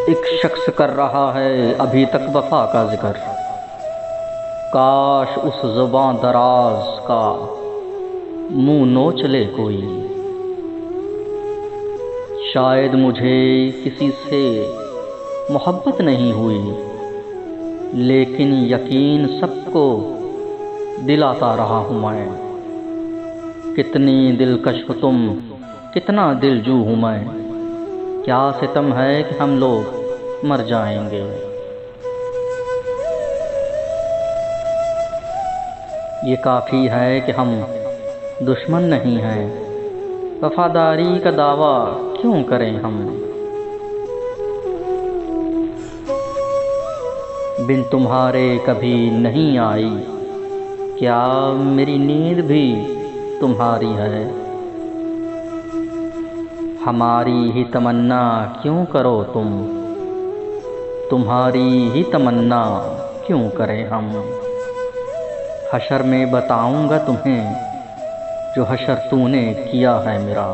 एक शख्स कर रहा है अभी तक वफा का जिक्र, काश उस ज़ुबां दराज का मुंह नोच ले कोई। शायद मुझे किसी से मोहब्बत नहीं हुई, लेकिन यकीन सबको दिलाता रहा हूँ मैं। कितनी दिलकश हो तुम, कितना दिलजू हूँ मैं। क्या सितम है कि हम लोग मर जाएंगे। ये काफ़ी है कि हम दुश्मन नहीं हैं, वफादारी का दावा क्यों करें हम। बिन तुम्हारे कभी नहीं आई, क्या मेरी नींद भी तुम्हारी है। हमारी ही तमन्ना क्यों करो तुम, तुम्हारी ही तमन्ना क्यों करें हम। हशर में बताऊंगा तुम्हें जो हशर तूने किया है मेरा।